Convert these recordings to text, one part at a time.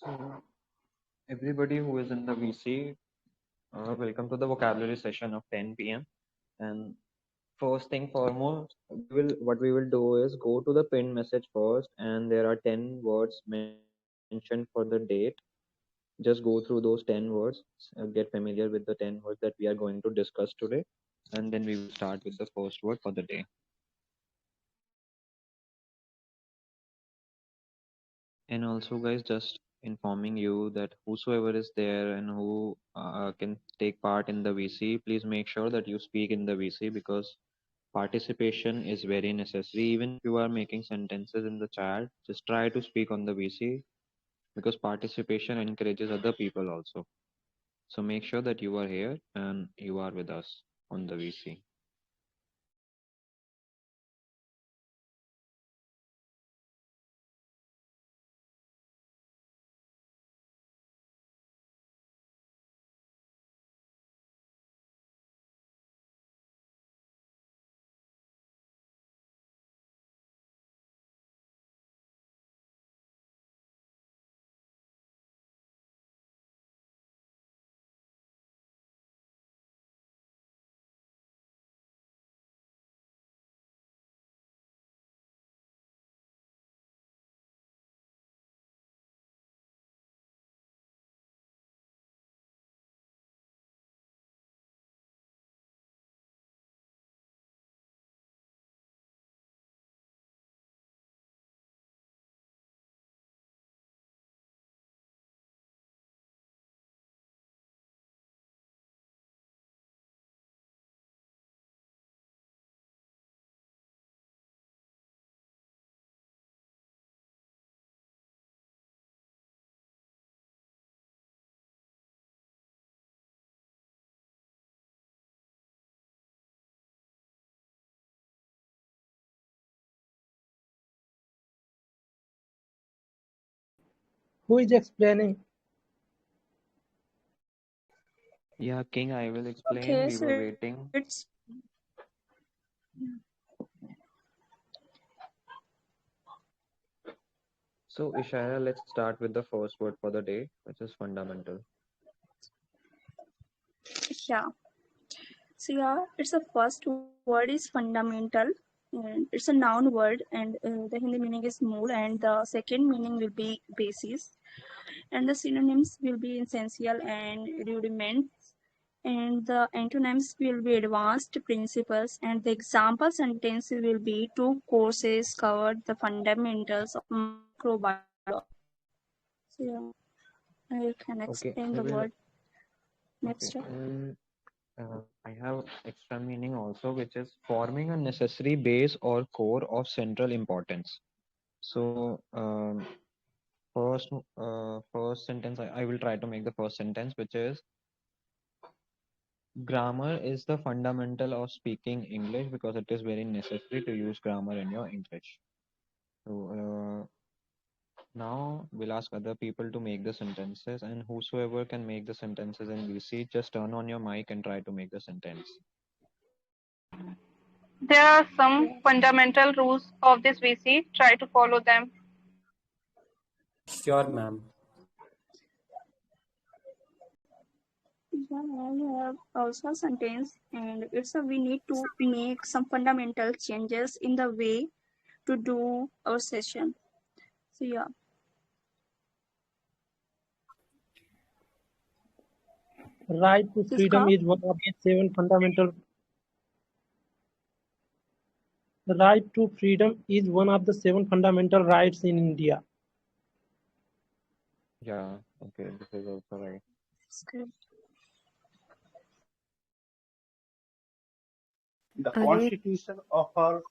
So, everybody who is in the VC, welcome to the vocabulary session of 10 p.m. And first thing foremost, what we will do is go to the pinned message first, and there are 10 words mentioned for the date. Just go through those 10 words, get familiar with the 10 words that we are going to discuss today, and then we will start with the first word for the day. And also, guys, just informing you that whosoever is there and who can take part in the VC, please make sure that you speak in the VC because participation is very necessary. Even if you are making sentences in the chat, just try to speak on the VC because participation encourages other people also. So make sure that you are here and you are with us on the VC. Who is explaining? Yeah, King, I will explain. Okay, We so were waiting. So, Ishayaraa, let's start with the first word for the day, which is fundamental. yeah. So yeah, it's the first word is fundamental. And it's a noun word, and the Hindi meaning is mood, and the second meaning will be basis, and the synonyms will be essential and rudiments, and the antonyms will be advanced principles, and the example sentence will be two courses covered the fundamentals of microbiology. So yeah, I can Okay, explain we the will. word Okay, next. I have extra meaning also, which is forming a necessary base or core of central importance. So, first sentence, I will try to make the first sentence, which is grammar is the fundamental of speaking English because it is very necessary to use grammar in your English. So, now we'll ask other people to make the sentences, and whosoever can make the sentences in VC, just turn on your mic and try to make the sentence. There are some Yes. fundamental rules of this VC. Try to follow them. Sure, ma'am. Yeah, I have also a sentence, and it's a we need to make some fundamental changes in the way to do our session. So yeah, Right to freedom Siska, is one of the seven fundamental. Right to freedom is one of the seven fundamental rights in India. Yeah, okay, this is also right. it's good. The Array Constitution offers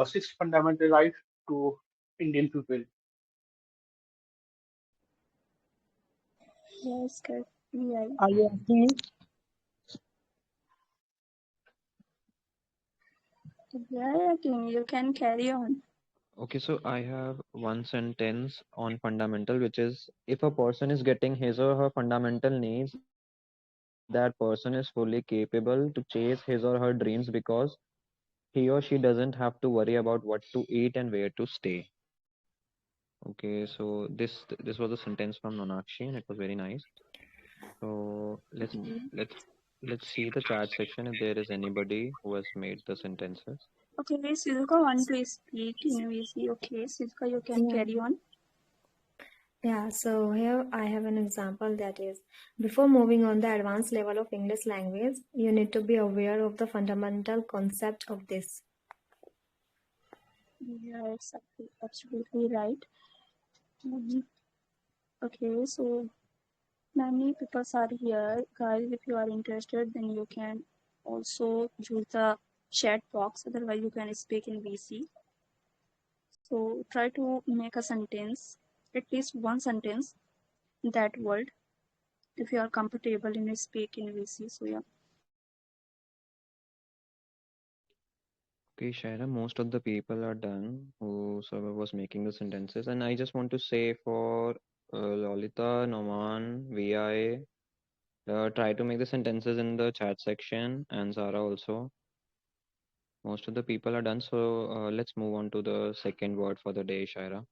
six fundamental rights to Indian people. Yeah, it's good. Yeah, Are you asking me? yeah, King, you can carry on. Okay, so I have one sentence on fundamental, which is if a person is getting his or her fundamental needs, that person is fully capable to chase his or her dreams because he or she doesn't have to worry about what to eat and where to stay. Okay, Okay, so this was a sentence from Nonakshi, and it was very nice. So Okay. let's let's see the chat section if there is anybody who has made the sentences. Okay, Siddhuka want to speak in VC. Okay, Siddhuka, you can Yeah. carry on. Yeah, so here I have an example that is, before moving on the advanced level of English language, you need to be aware of the fundamental concept of this. Yeah, it's absolutely right. Mhm. Okay, so many people are here. Guys, if you are interested, then you can also use the chat box. Otherwise, you can speak in VC. So try to make a sentence, at least one sentence in that word, if you are comfortable in speak in VC. So yeah. Okay, Shaira, most of the people are done whosoever was making the sentences, and I just want to say for Lolita, Noman, Vi, try to make the sentences in the chat section, and Zara also. Most of the people are done, so let's move on to the second word for the day, Shaira.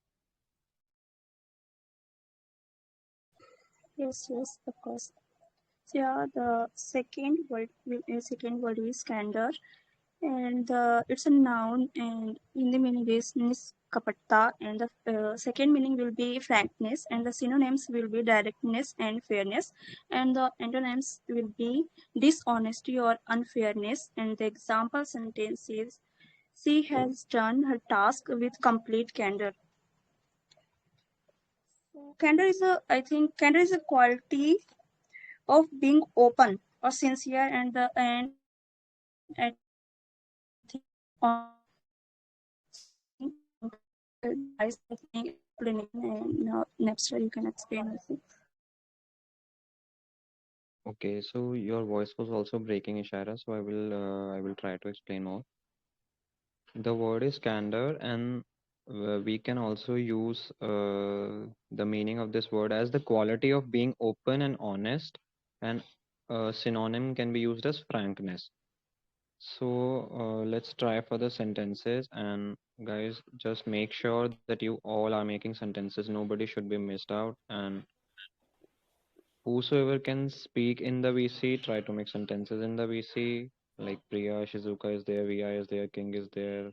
Yes, of course. So yeah, the second word is candor, and it's a noun, and in the meaning is niskapatta, and the second meaning will be frankness, and the synonyms will be directness and fairness, and the antonyms will be dishonesty or unfairness. And the example sentence is, she has done her task with complete candor. So candor is a, I think, candor is a quality of being open or sincere, and I think honest. So I think guys, I think explanation, and now Napster you can explain also. Okay, so your voice was also breaking, Ishara, so I will try to explain more. The word is candor, and we can also use the meaning of this word as the quality of being open and honest, and synonym can be used as frankness. So let's try for the sentences, and guys, just make sure that you all are making sentences. Nobody should be missed out, and whosoever can speak in the VC, try to make sentences in the VC. Like Priya, Shizuka is there, Vi is there, King is there.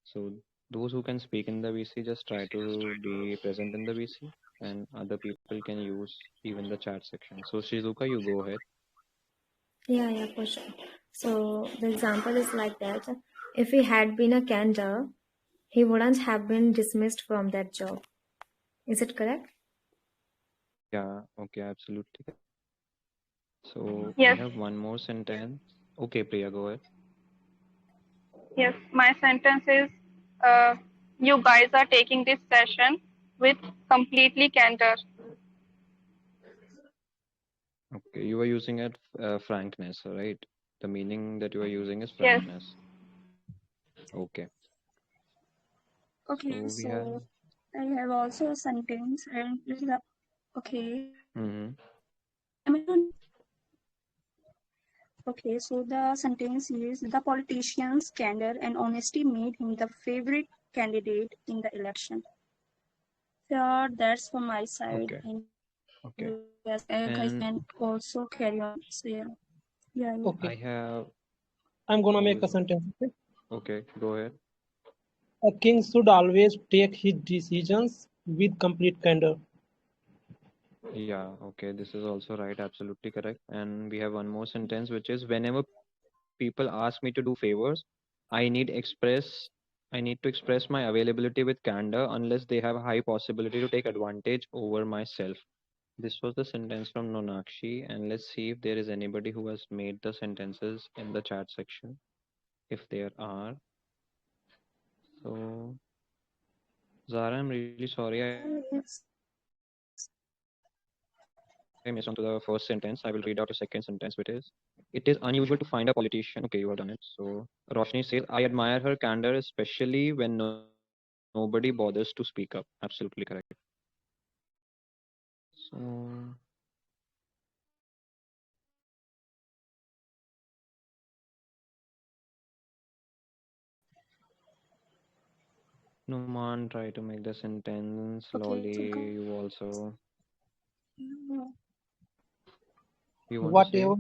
So those who can speak in the VC, just try to be present in the VC, and other people can use even the chat section. So Shizuka, you go ahead. Yeah, for sure. So the example is like that. If he had been a candor, he wouldn't have been dismissed from that job. Is it correct? Yeah, okay, absolutely correct. So we Yes, have one more sentence. Okay, Priya, go ahead. yes. My sentence is, uh, you guys are taking this session with completely candor. Okay, you are using it frankness, right? The meaning that you are using is Yes, frankness. Okay, Okay, so we have. so I have also a sentence, and this is a, okay. Mm-hmm. Am I on? Okay, so the sentence is, the politician's candor and honesty made him the favorite candidate in the election. Yeah, that's from my side, Okay, and okay. guys And can also carry on. So yeah. Okay, I have. I'm gonna make Who? a sentence. Okay? Okay, go ahead. A king should always take his decisions with complete candor. Yeah, okay, this is also right, absolutely correct. And we have one more sentence, which is whenever people ask me to do favors, I need express I need to express my availability with candor unless they have a high possibility to take advantage over myself. This was the sentence from Nonakshi, and let's see if there is anybody who has made the sentences in the chat section. If there are, so Zara, I'm really sorry, I missed on to the first sentence. I will read out the second sentence, which is, it is unusual to find a politician. Okay, you have done it. So Roshni says, I admire her candor, especially when nobody bothers to speak up. Absolutely correct. So Numan, try to make the sentence. Okay, so Lolly, you also. uh, You want to say? Whatever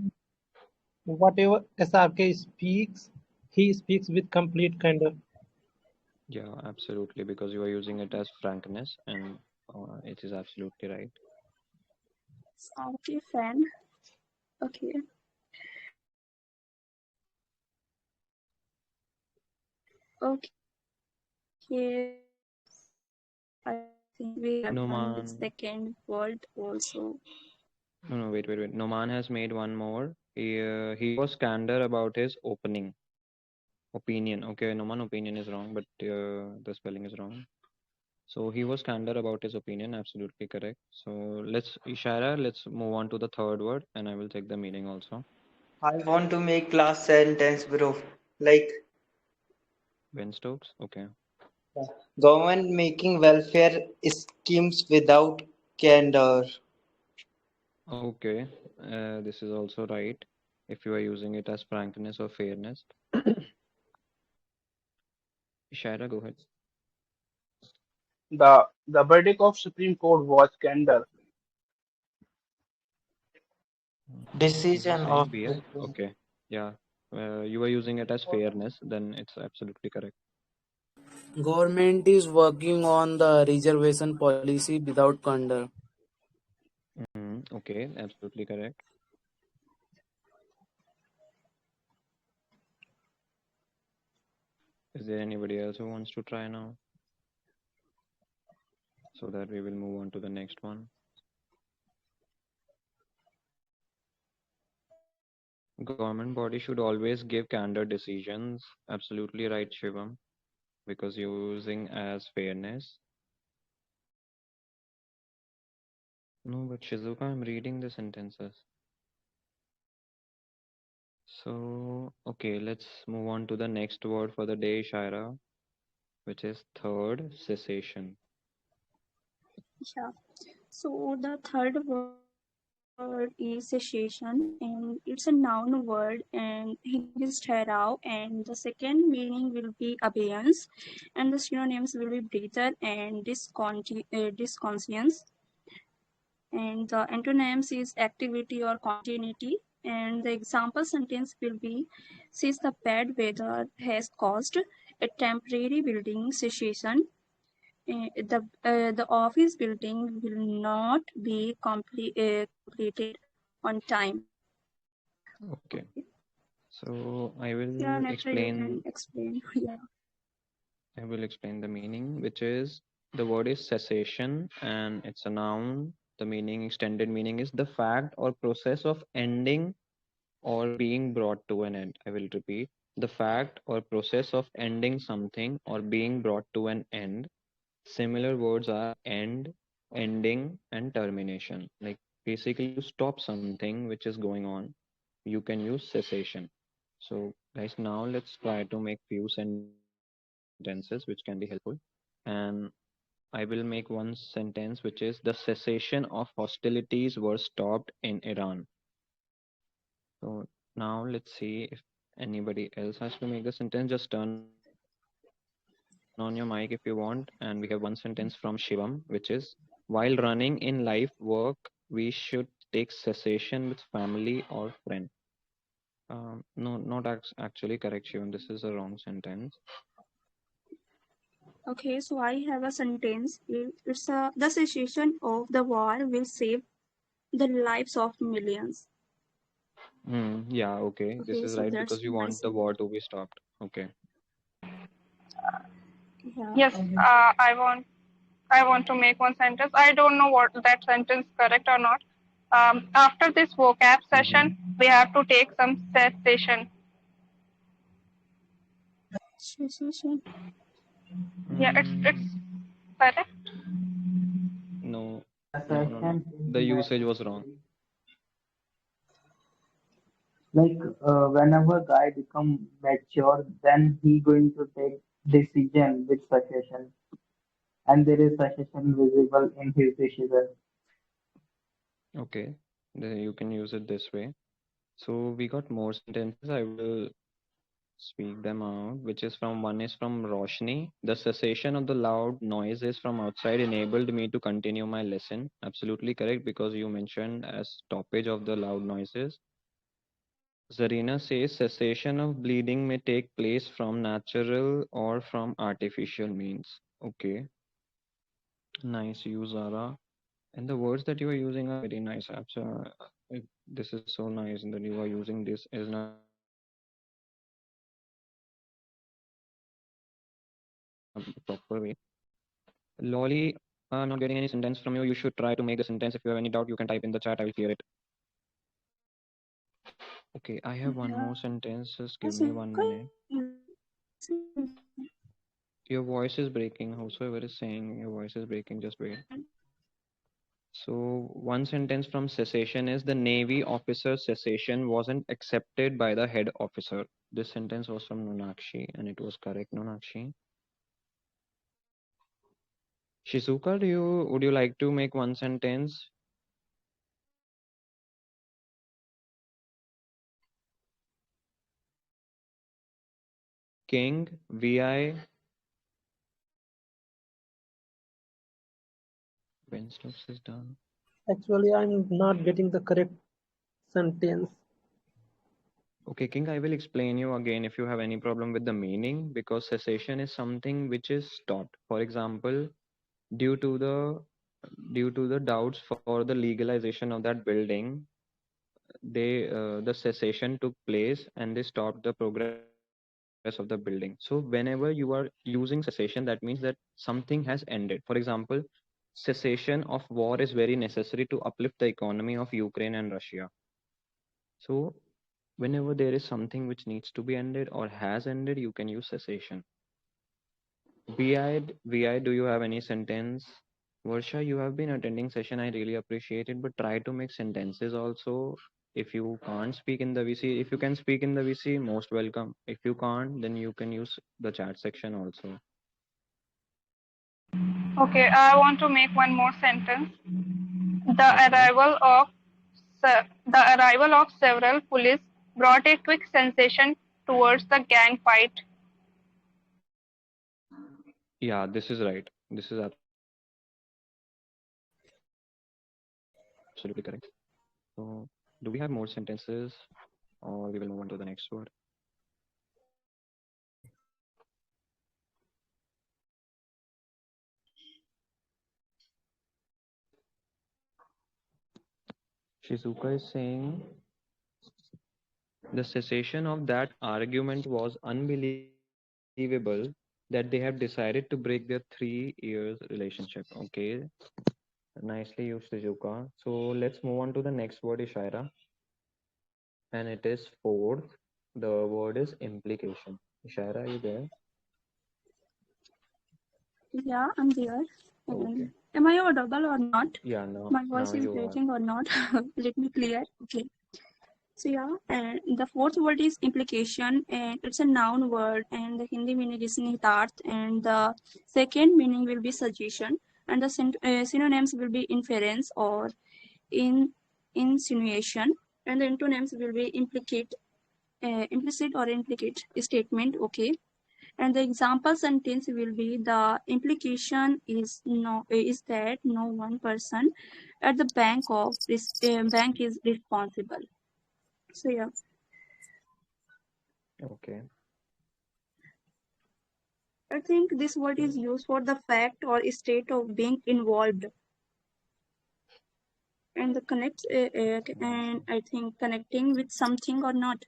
whatever SRK speaks, he speaks with complete candor. Yeah, absolutely, because you are using it as frankness, and it is absolutely right. okay, fan. Okay. Okay, I think we have done the Numan, second word also. no, wait. Numan has made one more. He was candor about his opinion. Okay, Numan, opinion is wrong, but the spelling is wrong. So he was candor about his opinion, absolutely correct. So let's move on to the third word, and I will take the meaning also. I want to make last sentence, bro. Like Ben Stokes, okay. government making welfare schemes without candor. Okay, this is also right if you are using it as frankness or fairness. Ishayaraa, go ahead. The verdict of Supreme Court was candor. Is he Decision of saying BS? Okay, yeah. You are using it as fairness, then it's absolutely correct. Government is working on the reservation policy without candor. Okay, absolutely correct. Is there anybody else who wants to try now? So that we will move on to the next one. Government body should always give candor decisions. Absolutely right, Shivam, because you're using as fairness. No, but Shizuka, I'm reading the sentences. So, okay, let's move on to the next word for the day, Shaira, which is third, cessation. Yeah. So the third word is sensation, and it's a noun word, and Hindi is ठहराव, and the second meaning will be abeyance, and the synonyms will be breather and disconscience, and the antonyms is activity or continuity, and the example sentence will be since the bad weather has caused a temporary building cessation, the office building will not be completed on time. Okay, Okay. so Yeah, Netra, you can explain. Yeah. I will explain the meaning, which is the word is cessation and it's a noun. The meaning, extended meaning, is the fact or process of ending or being brought to an end. I will repeat, the fact or process of ending something or being brought to an end. Similar words are end, ending, and termination. Like basically, you stop something which is going on, you can use cessation. So, guys, now let's try to make few sentences which can be helpful. And I will make one sentence which is the cessation of hostilities were stopped in Iran. So now let's see if anybody else has to make the sentence. Just turn on your mic if you want. And we have one sentence from Shivam, which is while running in life work, we should take cessation with family or friend. No, not actually correct, Shivam. This is a wrong sentence. Okay, so I have a sentence. It's the cessation of the war will save the lives of millions. Yeah, okay. This Okay, is so right because that's you my want the war sentence. to be stopped. Okay. Yeah. Yes, I want to make one sentence. I don't know what that sentence correct or not. After this vocab Mm-hmm. session, we have to take some cessation. Cessation. Yeah, it's Mm, correct. no, no. Session The is usage was wrong. necessary. Like whenever guy become mature, then he going to take decision with suggestion, and there is suggestion visible in his decision. Okay. You can use it this way. So we got more sentences. I will speak them out, which is from one is from Roshni. The cessation of the loud noises from outside enabled me to continue my lesson. Absolutely correct, because you mentioned as stoppage of the loud noises. Zarina says cessation of bleeding may take place from natural or from artificial means. Okay, nice, you Zara. And the words that you are using are very nice. This is so nice that you are using this in a proper way. Lolly, not getting any sentence from you. You should try to make the sentence. If you have any doubt, you can type in the chat. I will clear it. Okay, I have one more sentence. Just give me 1 minute. Your voice is breaking. Whosoever is saying your voice is breaking, just wait. So, one sentence from cessation is the Navy officer's cessation wasn't accepted by the head officer. This sentence was from Nunakshi and it was correct, Nunakshi. Shizuka, would you like to make one sentence? King, VI, when stops is done. Actually, I'm not getting the correct sentence. Okay, King, I will explain you again if you have any problem with the meaning, because cessation is something which is stopped. For example, due to the due to the doubts for the legalization of that building, the cessation took place and they stopped the progress of the building. So whenever you are using cessation, that means that something has ended. For example, cessation of war is very necessary to uplift the economy of Ukraine and Russia. So whenever there is something which needs to be ended or has ended, you can use cessation. Vi, do you have any sentence? Varsha, you have been attending session. I really appreciate it, but try to make sentences also. If you can't speak in the VC, if you can speak in the VC, most welcome. If you can't, then you can use the chat section also. Okay, I want to make one more sentence. The Okay. arrival of several police brought a quick sensation towards the gang fight. Yeah, this is right. This is absolutely correct. So, do we have more sentences or we will move on to the next word? Shizuka is saying the cessation of that argument was unbelievable that they have decided to break their 3 years relationship. Okay, nicely used, Shizuka. So let's move on to the next word, Ishaira, and it is fourth. The word is implication. Ishaira, are you there? Yeah, I'm there. Okay. Am I audible or not? Yeah, now My voice is you are. breaking or not? Let me clear. Okay. So yeah, and the fourth word is implication, and it's a noun word, and the Hindi meaning is nihitarth, and the second meaning will be suggestion, and the synonyms will be inference or in insinuation, and the antonyms will be implicit or implicate statement. Okay, and the example sentence will be the implication is that no one person at the bank is responsible. So yeah. Okay. I think this word is So, used for the fact or state of being involved, and the nice. and I think connecting with something or not.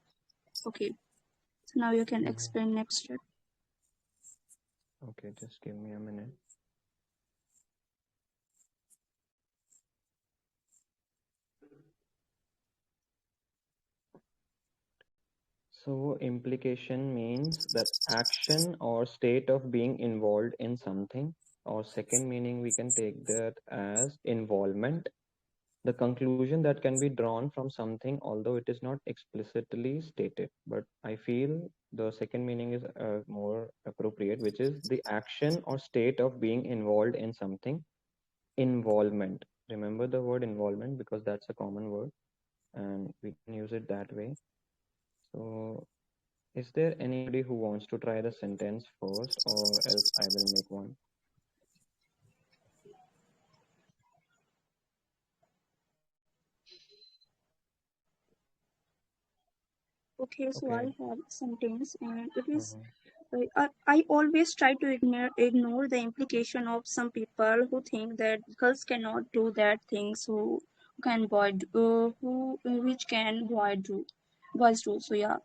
Okay, so now you can Mhm. explain next step. Okay, just give me a minute. So, implication means that action or state of being involved in something. Or second meaning, we can take that as involvement, the conclusion that can be drawn from something, although it is not explicitly stated. But I feel the second meaning is more appropriate, which is the action or state of being involved in something. Involvement. Remember the word involvement because that's a common word and we can use it that way. So Is there anybody who wants to try the sentence first, or else I will make one? Okay, so I Okay. have sentence, and it is Mm-hmm. I always try to ignore the implication of some people who think that girls cannot do that things who can boy who which can boys do. So yeah,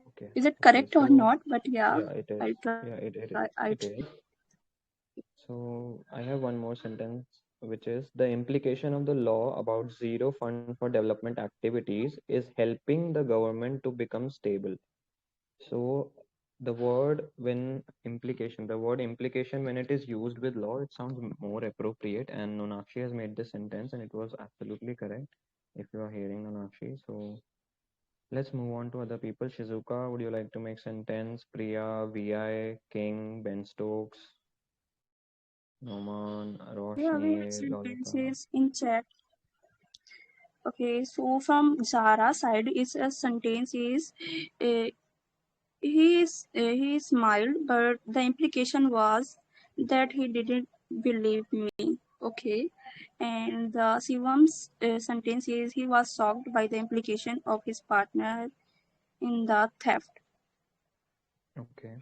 Okay. is it Okay. correct or So not? But yeah, yeah, it is. I try. Yeah, I it is. So I have one more sentence, which is the implication of the law about zero fund for development activities is helping the government to become stable. So the word implication, when it is used with law, it sounds more appropriate. And Nonakshi has made this sentence, and it was absolutely correct. If you are hearing Nonakshi, so let's move on to other people. Shizuka, would you like to make sentence? Priya, Vi, King, Ben Stokes, Noman, Yeah, we have Roshni, Lolita. sentences in chat. Okay, so from Zara side, is a sentence is uh, he smiled, but the implication was that he didn't believe me. Okay, and the Shivan's sentence is he was shocked by the implication of his partner in the theft. Okay.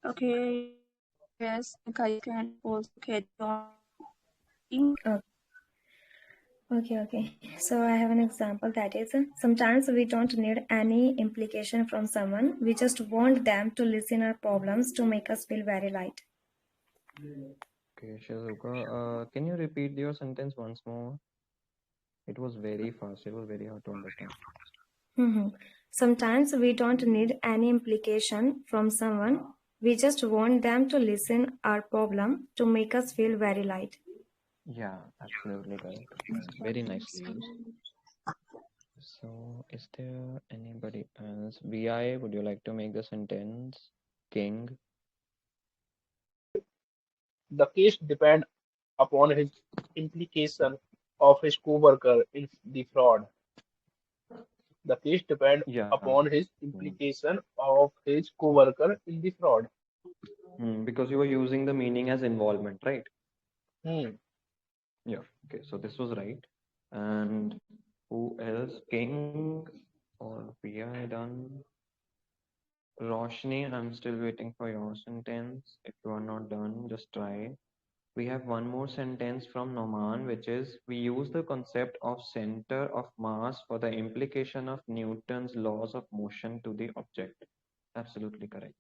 Okay, yes, guys can also carry on writing. Okay. So I have an example that is sometimes we don't need any implication from someone. We just want them to listen our problems to make us feel very light. Okay, Shizuka, can you repeat your sentence once more? It was very fast. It was very hard to understand. Sometimes we don't need any implication from someone. We just want them to listen our problem to make us feel very light. Yeah, absolutely correct. Very nicely used. So, is there anybody else? Vi, would you like to make the sentence? King. The case depend upon his implication of his co-worker in the fraud. The case depend Yeah. upon his Hmm. implication of his co-worker in the fraud. Because you were using the meaning as involvement, right? Hmm. Yeah. Okay. So this was right. And who else? King or Vi done? Roshni, I'm still waiting for your sentence. If you are not done, just try. We have one more sentence from Noman, which is we use the concept of center of mass for the implication of Newton's laws of motion to the object. Absolutely correct.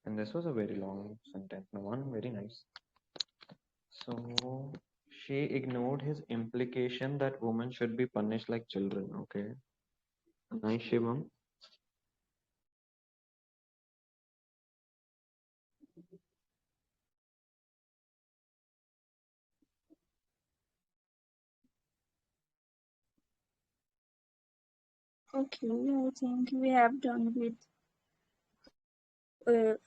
And this was a very long sentence, Noman. Very nice. So she ignored his implication that women should be punished like children. Okay. Nice, Shivam. Okay, I think we have done with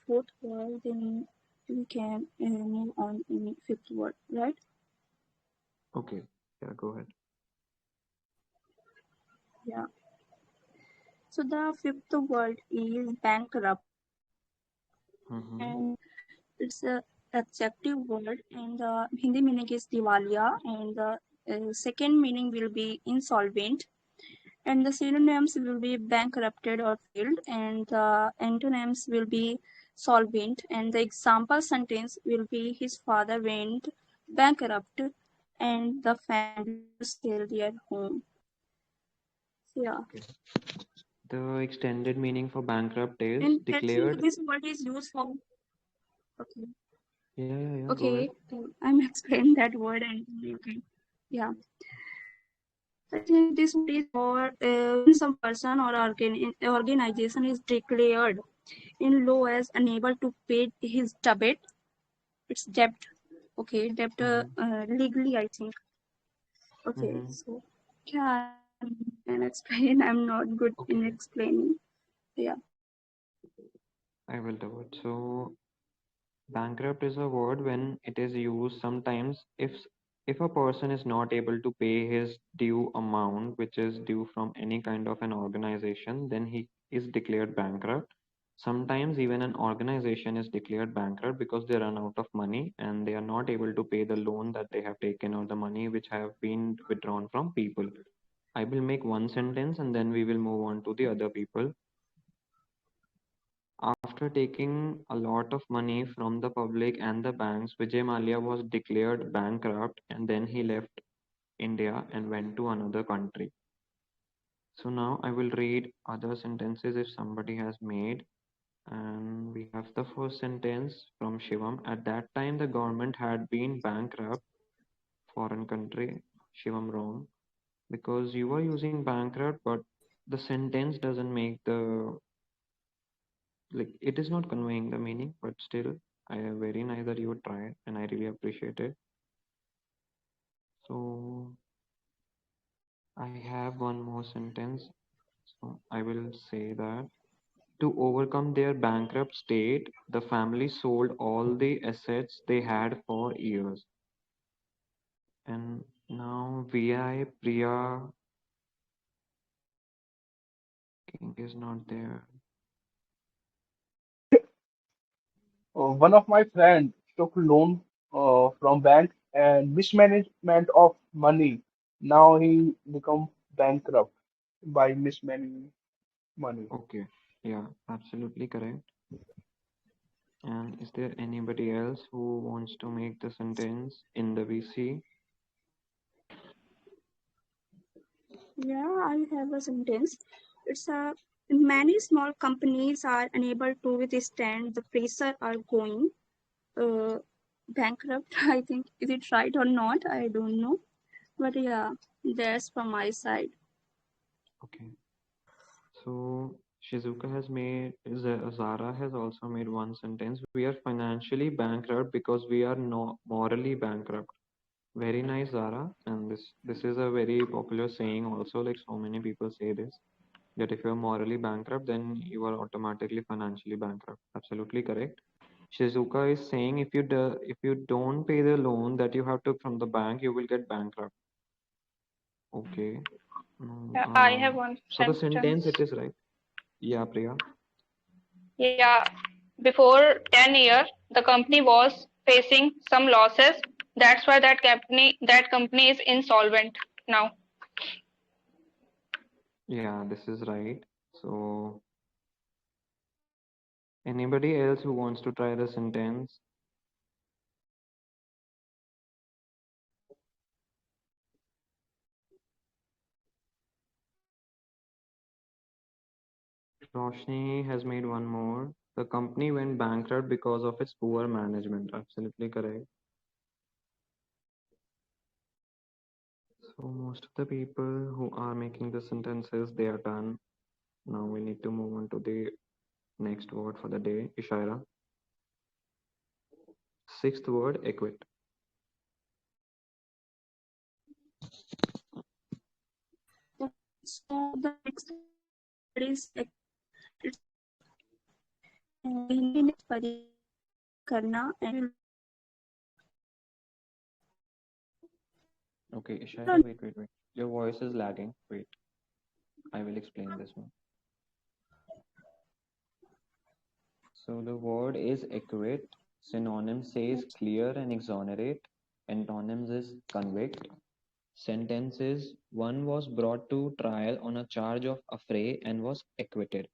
fourth word, then we can move on in fifth word, right? Okay. Yeah, go ahead. Yeah. So the fifth word is bankrupt, Mm-hmm. and it's a adjective word, and the Hindi meaning is diwaliya, and the second meaning will be insolvent, and the synonyms will be bankrupted or failed, and the antonyms will be solvent, and the example sentence will be his father went bankrupt and the family had to sell their home. So yeah, Okay. The extended meaning for bankrupt is and I think declared. this word is used for okay. Yeah. Go ahead. Okay, I'm explaining that word and you can yeah. I think this word is for when some person or organization is declared in law as unable to pay his debt. It's debt. Okay, debt Mm-hmm. legally, I think. Okay, Mm-hmm. so yeah, I can explain. I'm not good in Okay, explaining. Yeah. I will do it. So bankrupt is a word when it is used sometimes if a person is not able to pay his due amount, which is due from any kind of an organization, then he is declared bankrupt. Sometimes even an organization is declared bankrupt because they run out of money and they are not able to pay the loan that they have taken or the money which have been withdrawn from people. I will make one sentence and then we will move on to the other people. After taking a lot of money from the public and the banks, Vijay Mallya was declared bankrupt and then he left India and went to another country. So now I will read other sentences if somebody has made. And we have the first sentence from Shivam. At that time, the government had been bankrupt, foreign country. Shivam, wrong. Because you are using bankrupt, but the sentence doesn't make the, like, it is not conveying the meaning, but still, I very nice that you would try it, and I really appreciate it. So I have one more sentence. So I will say that to overcome their bankrupt state, the family sold all the assets they had for years. And now VI Priya King is not there. One of my friends took loan from bank and mismanagement of money. Now he become bankrupt by mismanaging money. Okay, yeah, absolutely correct. And is there anybody else who wants to make the sentence in the VC? Yeah, I have a sentence. It's a many small companies are unable to withstand the pressure are going uh, bankrupt. I think is it right or not? I don't know. But yeah, that's from my side. Okay, so Shizuka has made, Zara has also made one sentence. We are financially bankrupt because we are no morally bankrupt. Very nice, Zara. And this is a very popular saying also. Like so many people say this, that if you're morally bankrupt, then you are automatically financially bankrupt. Absolutely correct. Shizuka is saying if you don't pay the loan that you have took from the bank, you will get bankrupt. Okay. Yeah, I have one So the sentence sentence. it is right. Yeah, Priya. Yeah, before 10 years, the company was facing some losses. That's why that company is insolvent now. Yeah, this is right. So anybody else who wants to try the sentence? Roshni has made one more. The company went bankrupt because of its poor management. Absolutely correct. So most of the people who are making the sentences, they are done. Now we need to move on to the next word for the day, Ishayaraa. Sixth word, equate. So the next word is it's Hindi में परिवर्तन करना and Okay, Ishayaraa, wait. Your voice is lagging. Wait, I will explain this one. So the word is equate. Synonym says clear and exonerate. Antonyms is convict. Sentence is one was brought to trial on a charge of affray and was acquitted.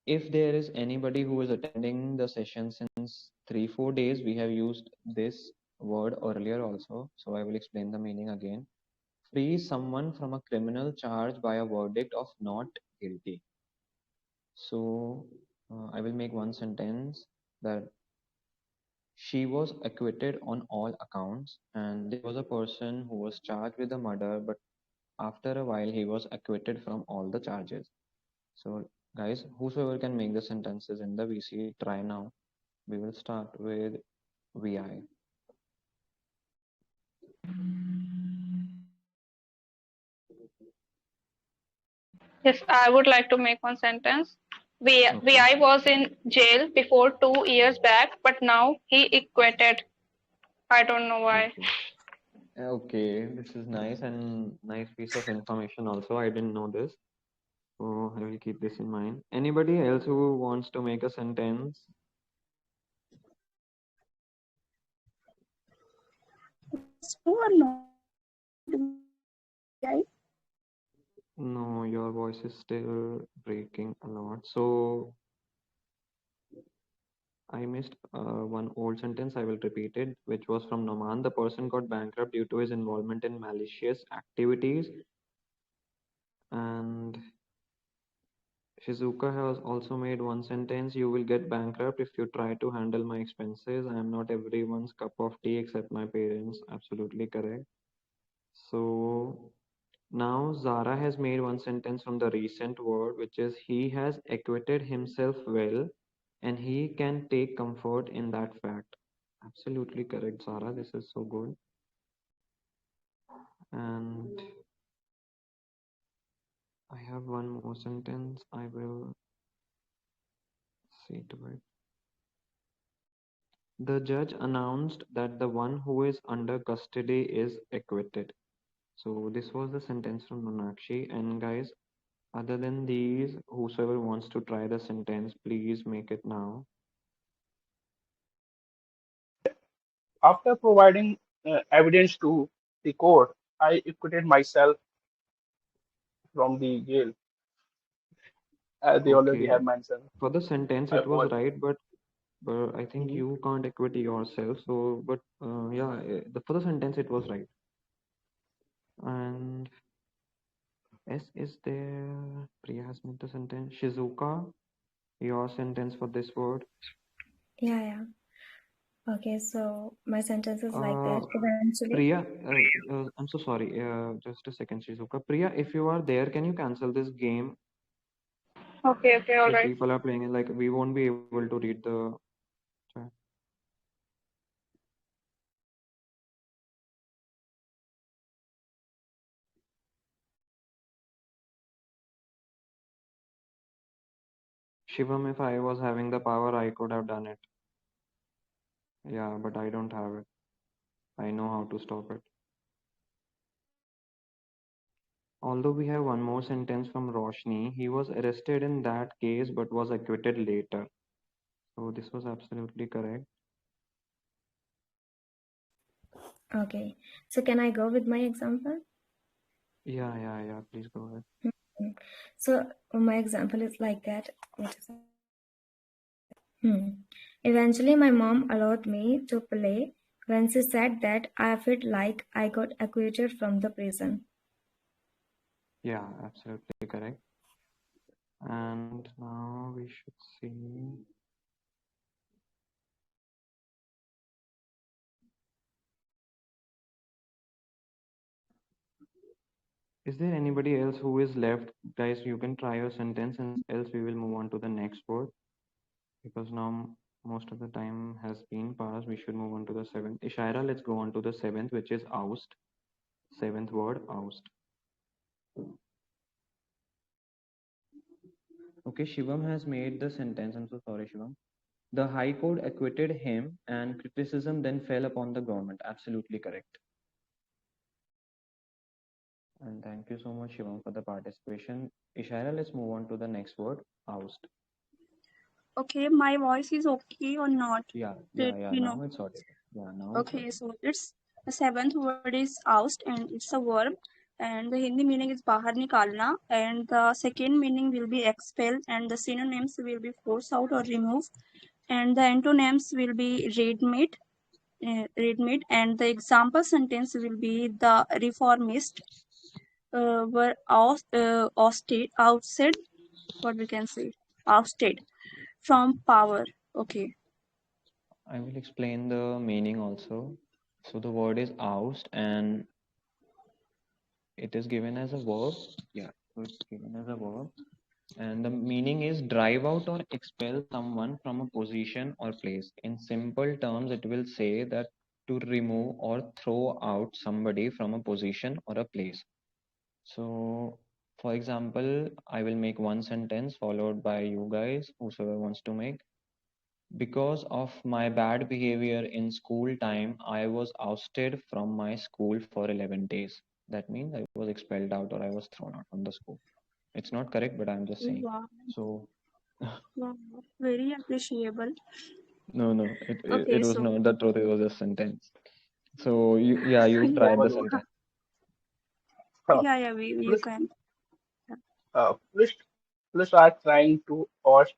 If there is anybody who is attending the session since 3 4 days, we have used this word earlier also. So I will explain the meaning again. Free someone from a criminal charge by a verdict of not guilty. So I will make one sentence that she was acquitted on all accounts, and there was a person who was charged with a murder, but after a while he was acquitted from all the charges. So, guys, whosoever can make the sentences in the VC, try now. We will start with VI. Yes, I would like to make one sentence. Okay. VI was in jail before 2 years back, but now he acquitted. I don't know why. Okay. Okay, this is nice and nice piece of information also. I didn't know this. So I will keep this in mind. Anybody else who wants to make a sentence? It's true or not, VI? No, your voice is still breaking a lot. So I missed one old sentence. I will repeat it, which was from Noman. The person got bankrupt due to his involvement in malicious activities. And Shizuka has also made one sentence. You will get bankrupt if you try to handle my expenses. I am not everyone's cup of tea except my parents. Absolutely correct. So now Zara has made one sentence from the recent word, which is he has acquitted himself well and he can take comfort in that fact. Absolutely correct, Zara. This is so good. And I have one more sentence. I will see to it. The judge announced that the one who is under custody is acquitted. So this was the sentence from Monakshi. And guys, other than these, whosoever wants to try the sentence, please make it now. After providing evidence to the court, I acquitted myself from the jail, as they already Okay. have mentioned. For the sentence, I it was was. right, but I think Mhm. you can't acquit yourself. So, but yeah, for the sentence, it was right. And S is there. Priya has made the sentence. Shizuka, your sentence for this word. Yeah, yeah. Okay, so my sentence is like Uh, that. Eventually, Priya, I'm so sorry. Just a second, Shizuka. Priya, if you are there, can you cancel this game? Okay, okay, all Like right. people are playing it, like we won't be able to read the chat. Shivam, if I was having the power, I could have done it. Yeah, but I don't have it. I know how to stop it. Although we have one more sentence from Roshni, he was arrested in that case but was acquitted later. So this was absolutely correct. okay. So can I go with my example? Yeah. Please go ahead. Hmm. So my example is like that. Wait a second. Eventually, my mom allowed me to play when she said that I felt like I got acquitted from the prison. Yeah, absolutely correct. And now we should see. Is there anybody else who is left? Guys, you can try your sentence and else we will move on to the next word because now most of the time has been passed. We should move on to the seventh. Ishaira, let's go on to the seventh, which is oust. Seventh word, oust. Okay, Shivam has made the sentence. I'm so sorry, Shivam. The High Court acquitted him, and criticism then fell upon the government. Absolutely correct. And thank you so much, Shivam, for the participation. Ishaira, let's move on to the next word, oust. Okay, my voice is okay or not? Let me know. Now it's audible. Yeah, now it's Okay, audible. so it's the seventh word is oust and it's a verb and the Hindi meaning is bahar nikalna and the second meaning will be expel and the synonyms will be force out or remove and the antonyms will be read and the example sentence will be the reformist were ousted what we can say ousted from power. Okay. I will explain the meaning also. So the word is oust and it is given as a verb. Yeah, so it's given as a verb. And the meaning is drive out or expel someone from a position or place. In simple terms, it will say that to remove or throw out somebody from a position or a place. So, for example, I will make one sentence followed by you guys, whosoever wants to make. Because of my bad behavior in school time, I was ousted from my school for 11 days. That means I was expelled out or I was thrown out from the school. It's not correct, but I'm just saying. Wow, So wow, very appreciable. no, it Okay, was so not the truth. It was a sentence. So you try yeah, the Follow. sentence. yeah, you Police, can. police, police are trying to oust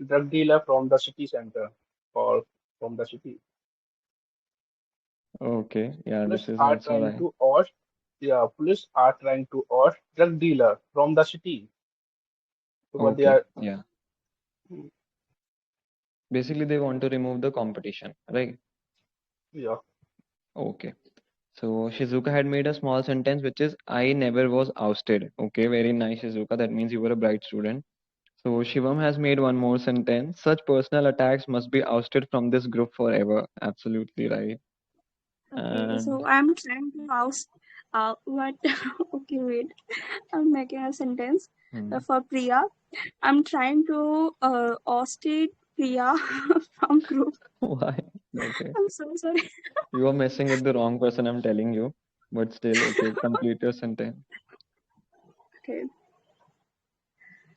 drug dealer from the city center or from the city. Okay, yeah, Police this is are also trying right. to oust, yeah, police are trying to oust drug dealer from the city because they Okay, are, yeah. Basically, they want to remove the competition, right? yeah, Okay. So Shizuka had made a small sentence which is I never was ousted. Okay, very nice, Shizuka. That means you were a bright student. So Shivam has made one more sentence. Such personal attacks must be ousted from this group forever. Absolutely right. Okay, And so I'm trying to ask, what? Okay, wait. I'm making a sentence hmm, for Priya. I'm trying to ousted Priya from group. why? Okay. I'm so sorry. You are messing with the wrong person, I'm telling you. But still, okay, complete your sentence. Okay,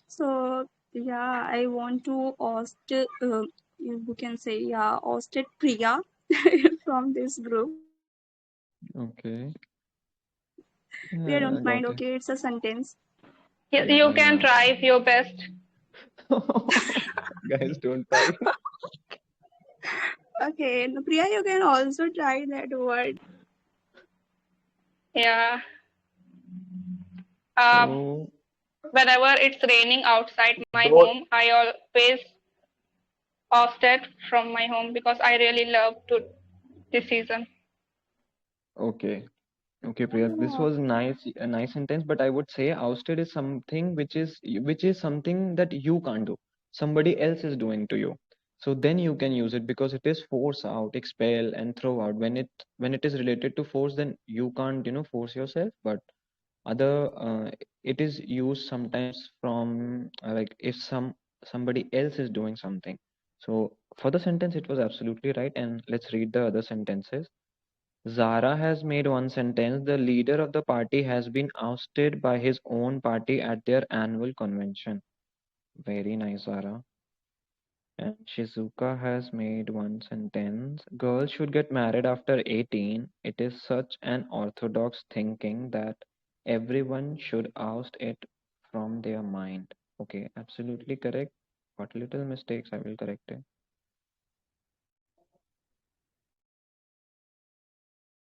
so yeah, I want to oust. You can say yeah, ousted Priya from this group. Okay. Priya, Yeah, don't I mind. got it. Okay, it's a sentence. You can Yeah. try your best. Guys, don't fight. Okay, and Priya, you can also try that word. Yeah. Um, So, Whenever it's raining outside my though, home, I always ousted from my home because I really love to this season. okay. Okay, Priya, this was nice, a nice sentence, but I would say ousted is something which is something that you can't do. Somebody else is doing to you. So then you can use it because it is force out, expel, and throw out. When it is related to force, then you can't, force yourself. But other, it is used sometimes from like if somebody else is doing something. So for the sentence, it was absolutely right. And let's read the other sentences. Zara has made one sentence. The leader of the party has been ousted by his own party at their annual convention. Very nice, Zara. And Shizuka has made one sentence. Girls should get married after 18. It is such an orthodox thinking that everyone should oust it from their mind. Okay, absolutely correct. What little mistakes I will correct it.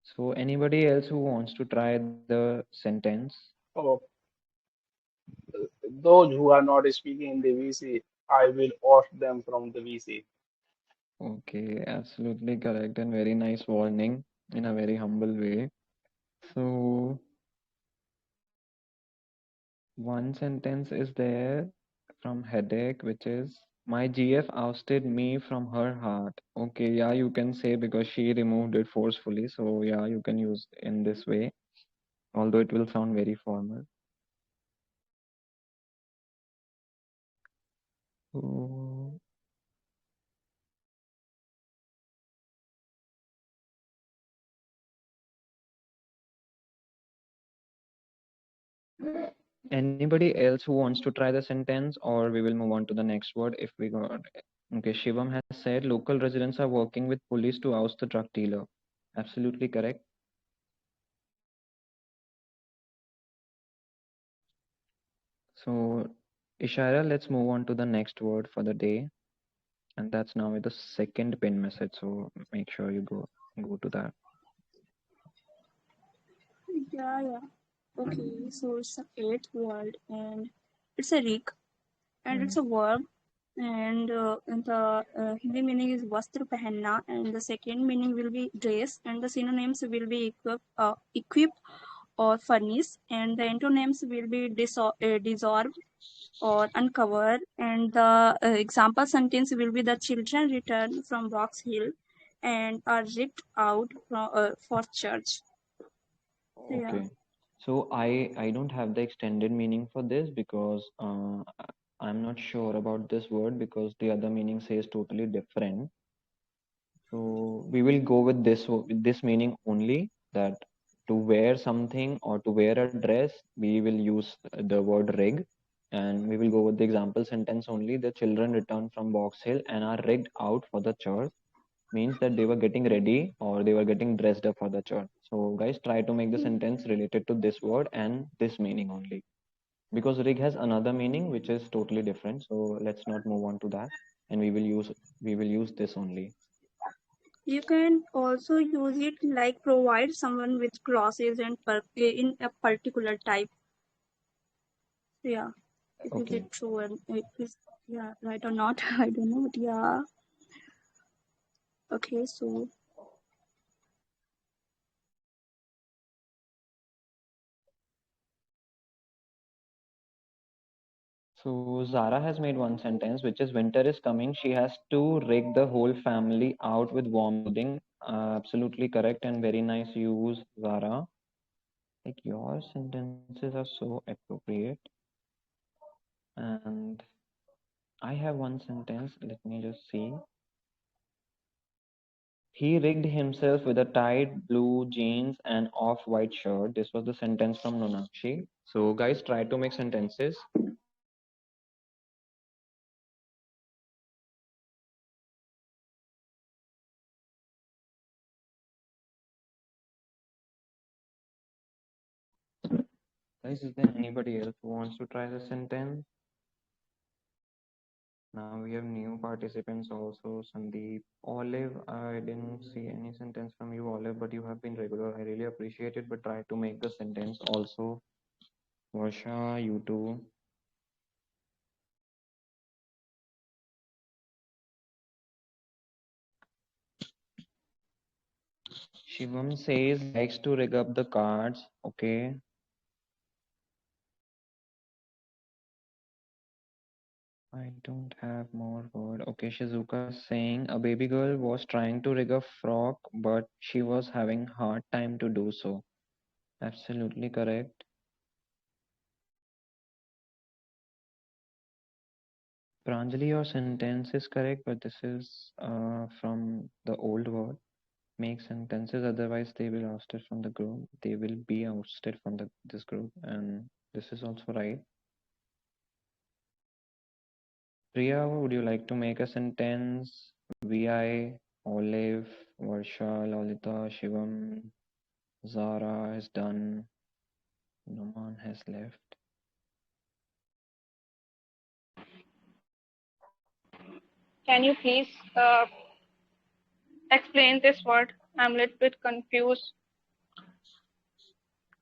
So anybody else who wants to try the sentence? oh, those who are not speaking in the VC, I will oust them from the VC. Okay, absolutely correct and very nice warning in a very humble way. So, one sentence is there from Headache, which is my GF ousted me from her heart. Okay, yeah, you can say because she removed it forcefully. So, yeah, you can use in this way, although it will sound very formal. So, anybody else who wants to try the sentence, or we will move on to the next word if we got. Okay, Shivam has said local residents are working with police to oust the drug dealer. Absolutely correct. So, Ishaira, let's move on to the next word for the day, and that's now with the second pin message. So make sure you go to that. Yeah. Okay, so it's a eighth word and it's a rig and it's Mm. a verb and the Hindi meaning is vastra pehenna and the second meaning will be dress and the synonyms will be equip or furnish and the antonyms will be dissolve or uncover and the example sentence will be the children return from Box Hill and are ripped out for church. So, yeah. Okay. So I don't have the extended meaning for this because I'm not sure about this word because the other meaning says totally different. So we will go with with this meaning only, that to wear something or to wear a dress, we will use the word rig. And we will go with the example sentence only. The children return from Box Hill and are rigged out for the church. Means that they were getting ready or they were getting dressed up for the church. So guys, try to make the sentence related to this word and this meaning only. Because rig has another meaning which is totally different. So let's not move on to that. And we will use this only. You can also use it like provide someone with crosses and in a particular type. Yeah. Is Okay. it true and it is yeah right or not? I don't know, but yeah. Okay, so So Zara has made one sentence which is winter is coming. She has to rig the whole family out with warm clothing. Absolutely correct and very nice use, Zara. Like your sentences are so appropriate. And I have one sentence. Let me just see. He rigged himself with a tight blue jeans and off-white shirt. This was the sentence from Nonakshi. So guys, try to make sentences. Guys, is there anybody else who wants to try the sentence? Now we have new participants also. Sandeep, Olive. I didn't see any sentence from you, Olive, but you have been regular. I really appreciate it. But try to make the sentence also. Varsha, you too. Shivam says likes to rig up the cards. Okay. I don't have more word. Okay, Shizuka is saying a baby girl was trying to rig a frock, but she was having hard time to do so. Absolutely correct. Pranjali, your sentence is correct, but this is from the old word. Make sentences, otherwise they will ousted from the group. They will be ousted from this group, and this is also right. Priya, would you like to make a sentence? Vi, Olive, Varsha, Lolita, Shivam, Zara is done. Numan has left. Can you please explain this word? I'm a little bit confused.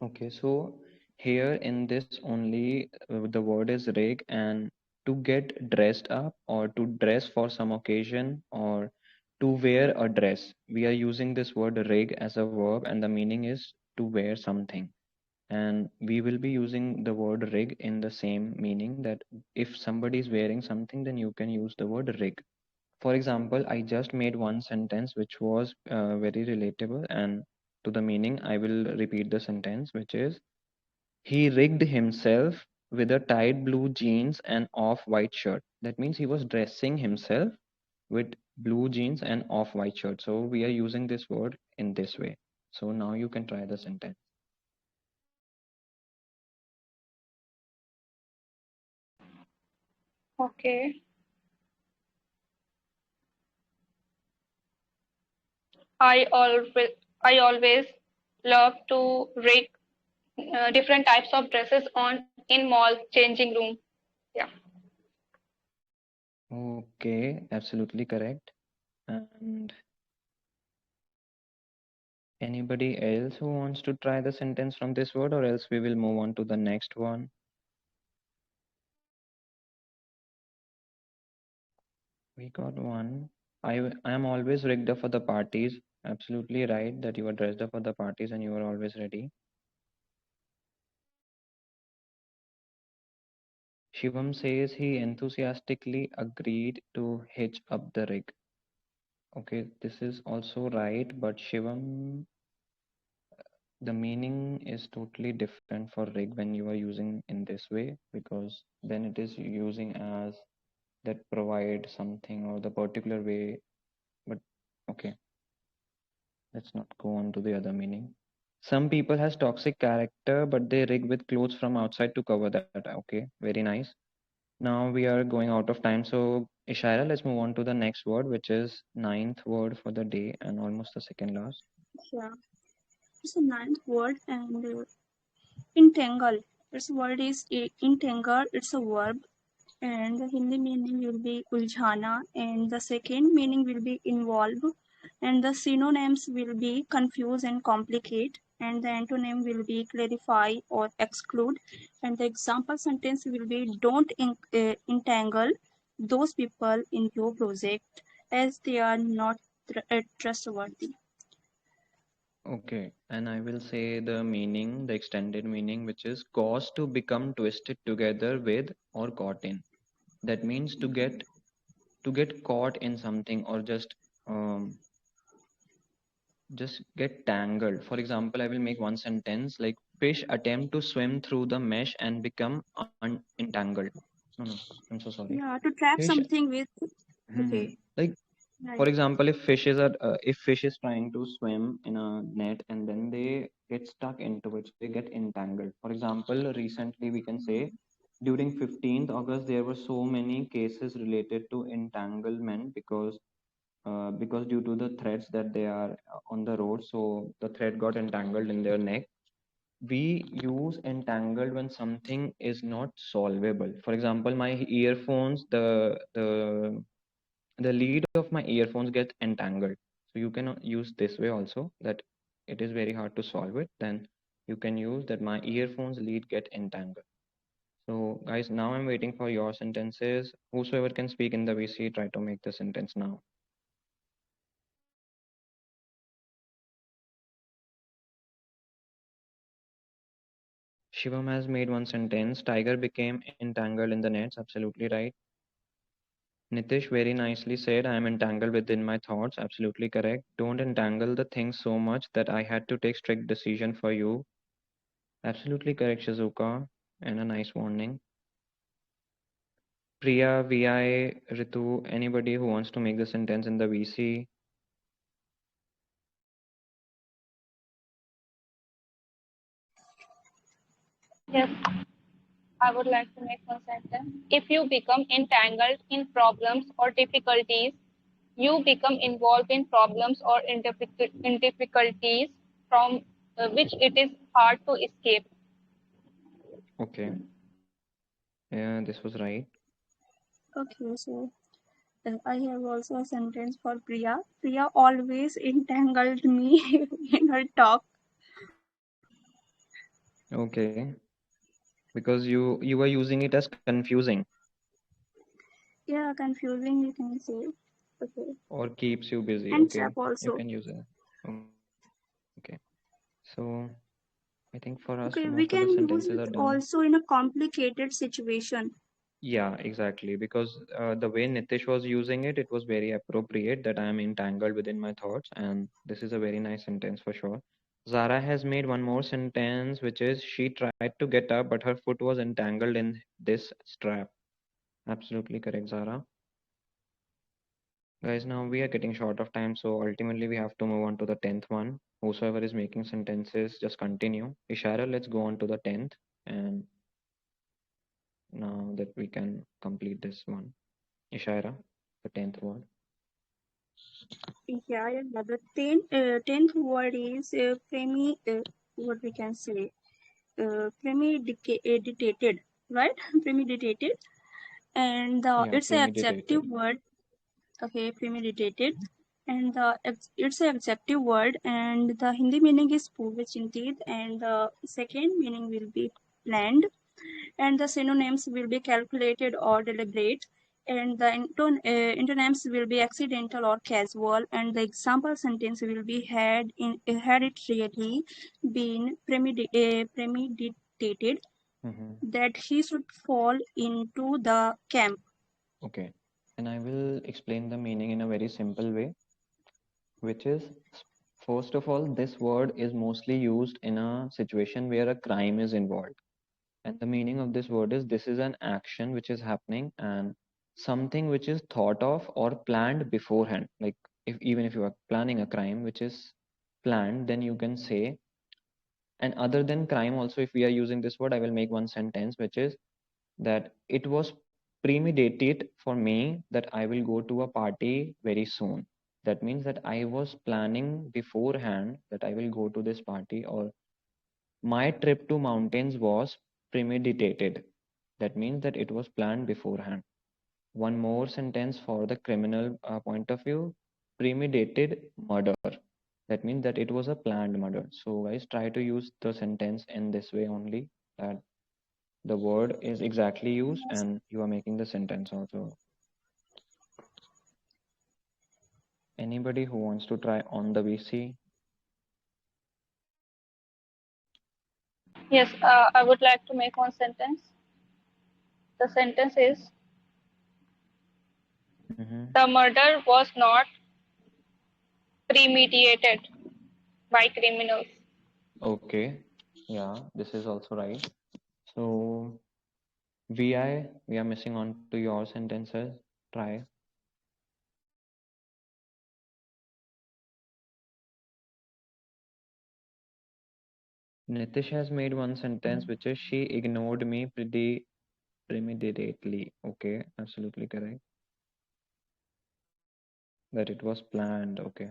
Okay, so here in this only the word is rig, and to get dressed up or to dress for some occasion or to wear a dress, we are using this word rig as a verb, and the meaning is to wear something. And we will be using the word rig in the same meaning that if somebody is wearing something, then you can use the word rig. For example, I just made one sentence which was very relatable, and to the meaning, I will repeat the sentence, which is he rigged himself with a tight blue jeans and off white shirt. That means he was dressing himself with blue jeans and off white shirt. So we are using this word in this way. So now you can try the sentence. Okay. I always I always love to rig different types of dresses on in mall changing room. Yeah. Okay, absolutely correct. And anybody else who wants to try the sentence from this word, or else we will move on to the next one. We got one. I am always rigged up for the parties. Absolutely right that you are dressed up for the parties and you are always ready. Shivam says he enthusiastically agreed to hitch up the rig. Okay, this is also right, but Shivam, the meaning is totally different for rig when you are using in this way, because then it is using as that provide something or the particular way. But okay, let's not go on to the other meaning. Some people has toxic character, but they rig with clothes from outside to cover that. Okay, very nice. Now we are going out of time, so Ishaira, let's move on to the next word, which is ninth word for the day and almost the second last. Yeah, it's a ninth word and entangle. Its word is entangle. It's a verb, and the Hindi meaning will be uljhana, and the second meaning will be involve, and the synonyms will be confuse and complicate, and the antonym will be clarify or exclude, and the example sentence will be don't entangle those people in your project as they are not trustworthy. Okay, and I will say the meaning, the extended meaning, which is cause to become twisted together with or caught in. That means to get caught in something or just get tangled. For example, I will make one sentence like fish attempt to swim through the mesh and become entangled. No, no, I'm so sorry. Yeah, to trap Fish. something with. Mhm. Okay, Like right. for example, if fish is trying to swim in a net and then they get stuck into it, so they get entangled. For example, recently we can say during 15th August there were so many cases related to entanglement because due to the threads that they are on the road, so the thread got entangled in their neck. We use entangled when something is not solvable. For example, my earphones, the lead of my earphones gets entangled. So you can use this way also, that it is very hard to solve it. Then you can use that my earphones lead get entangled. So guys, now I'm waiting for your sentences. Whosoever can speak in the VC, try to make the sentence now. Shivam has made one sentence. Tiger became entangled in the nets. Absolutely right. Nitish very nicely said, I am entangled within my thoughts. Absolutely correct. Don't entangle the things so much that I had to take strict decision for you. Absolutely correct, Shizuka. And a nice warning. Priya, VI, Ritu, anybody who wants to make the sentence in the VC. Yes, I would like to make one sentence. If you become entangled in problems or difficulties, you become involved in problems or in difficulties from which it is hard to escape. Okay. Yeah, this was right. Okay, so I have also a sentence for Priya. Priya always entangled me in her talk. Okay. Because you were using it as confusing Yeah, confusing you can say. Okay, or keeps you busy. and Okay. trap You also. can use it. Okay. So I think for us, most of the Okay, we sentences can are use done. it also in a complicated situation. Yeah, exactly. Because the way Nitish was using it, it was very appropriate that I am entangled within my thoughts. And this is a very nice sentence for sure. Zara has made one more sentence, which is she tried to get up, but her foot was entangled in this strap. Absolutely correct, Zara. Guys, now we are getting short of time, so ultimately we have to move on to the 10th one. Whosoever is making sentences, just continue. Ishara, let's go on to the 10th. And now that we can complete this one. Ishaira, the 10th word. Yeah. The tenth word is what we can say, premeditated, right? Premeditated, and Yeah, it's an premeditated. adjective word. Okay, premeditated, and it's an adjective word, and the Hindi meaning is purvachintit, and the second meaning will be planned, and the synonyms will be calculated or deliberate, and the antonyms will be accidental or casual, and the example sentence will be had it really been premeditated Hmm. that he should fall into the camp. Okay. And I will explain the meaning in a very simple way, which is first of all, this word is mostly used in a situation where a crime is involved. And the meaning of this word is this is an action which is happening and something which is thought of or planned beforehand. Like if even if you are planning a crime which is planned, then you can say And other than crime also, if we are using this word, I will make one sentence which is that it was premeditated for me that I will go to a party very soon. That means that I was planning beforehand that I will go to this party, or my trip to mountains was premeditated. That means that it was planned beforehand. One more sentence for the criminal point of view: premeditated murder. That means that it was a planned murder. So, guys, try to use the sentence in this way only, that the word is exactly used Yes. and you are making the sentence also. Anybody who wants to try on the VC? Yes, I would like to make one sentence. The sentence is, Mm-hmm. the murder was not premeditated by criminals. Okay. Yeah, this is also right. So, VI, we are missing on to your sentences. Try. Nitish has made one sentence which is she ignored me pretty premeditately. Okay, absolutely correct. That it was planned. Okay.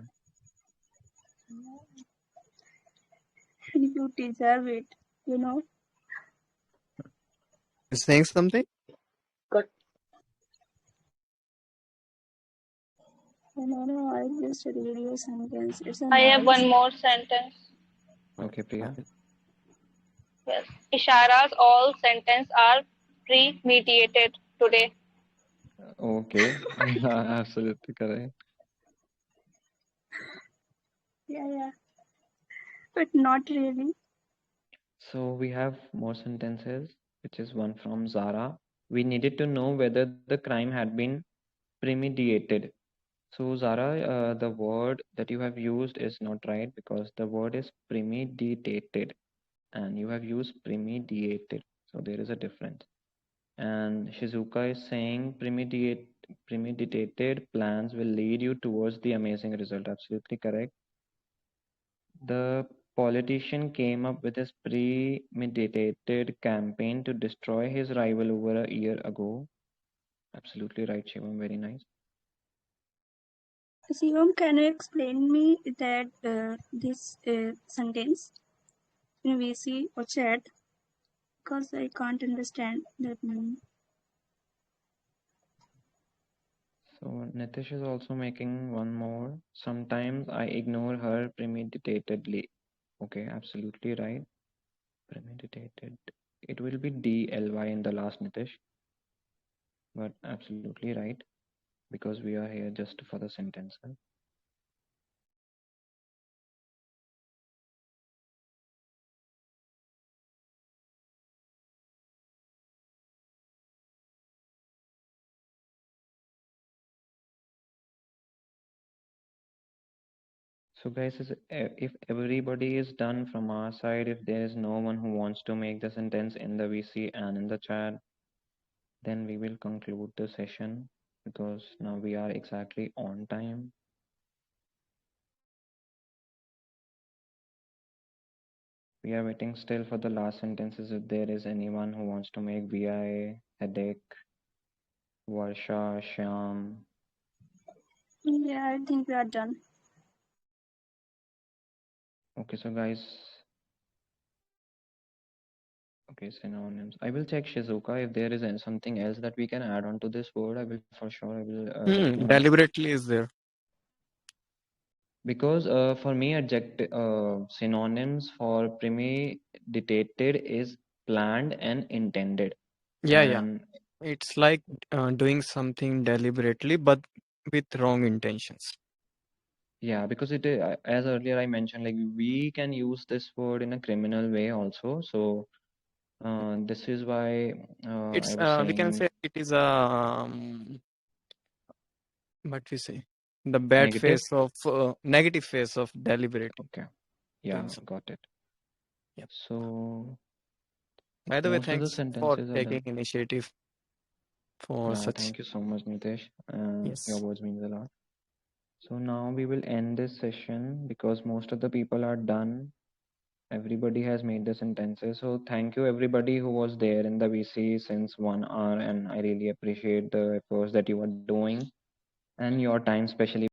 You deserve it, you know. Saying something? Cut. No, I just read your sentence. It's a I have nice. one more sentence. Okay, Priya. Yes. Ishara's all sentences are premeditated today. Okay. Yeah, absolutely correct. Yeah. But not really. So we have more sentences, which is one from Zara. We needed to know whether the crime had been premeditated. So Zara, the word that you have used is not right because the word is premeditated and you have used premeditated. So there is a difference. And Shizuka is saying premeditated plans will lead you towards the amazing result. Absolutely correct. The politician came up with his premeditated campaign to destroy his rival over a year ago. Absolutely right, Shivam. Very nice. Shivam, can you explain me that this sentence in VC or chat? Because I can't understand that meaning. So Nitish is also making one more. Sometimes I ignore her premeditatedly. Okay, absolutely right. Premeditated. It will be DLY in the last, Nitish, but absolutely right because we are here just for the sentence. Huh? So, guys, if everybody is done from our side, if there is no one who wants to make the sentence in the VC and in the chat, then we will conclude the session because now we are exactly on time. We are waiting still for the last sentences. If there is anyone who wants to make VI, headache, Varsha, Shyam. Yeah, I think we are done. Okay, so guys, okay, synonyms. I will check Shizuka if there is something else that we can add on to this word. I will for sure. I will let you know. Deliberately is there. Because for me, synonyms for premeditated is planned and intended. Yeah. And It's like doing something deliberately, but with wrong intentions. yeah, because as earlier I mentioned, like we can use this word in a criminal way also. So this is why I It's was we can saying say it is a what we say, the bad negative. face of negative face of deliberate Okay. doing Yeah, something. got it. Yep. So By the way, most of the thanks for sentences are taking done. initiative for Yeah, such. thank you so much, Nitesh. Your Yes. words means a lot. So now we will end this session because most of the people are done. Everybody has made the sentences. So thank you everybody who was there in the VC since 1 hour, and I really appreciate the efforts that you are doing and your time, especially